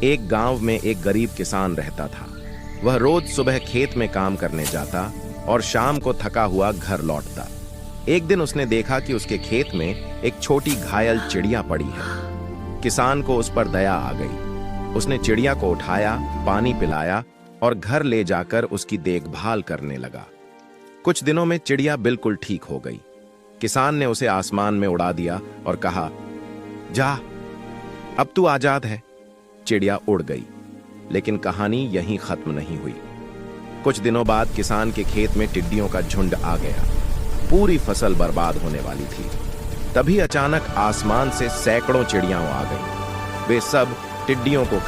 एक गांव में एक गरीब किसान रहता था। वह रोज सुबह खेत में काम करने जाता और शाम को थका हुआ घर लौटता। एक दिन उसने देखा कि उसके खेत में एक छोटी घायल चिड़िया पड़ी है। किसान को उस पर दया आ गई। उसने चिड़िया को उठाया, पानी पिलाया और घर ले जाकर उसकी देखभाल करने लगा। कुछ दिनों में चिड़िया बिल्कुल ठीक हो गई। किसान ने उसे आसमान में उड़ा दिया और कहा, जा, अब तू आजाद है। चिड़िया उड़ गई, लेकिन कहानी यहीं खत्म नहीं हुई। कुछ दिनों बाद किसान के खेत में टिड्डियों का झुंड आ गया। पूरी फसल बर्बाद होने वाली थी। तभी अचानक आसमान से सैकड़ों चिड़ियां आ गईं। वे सब टिड्डियों को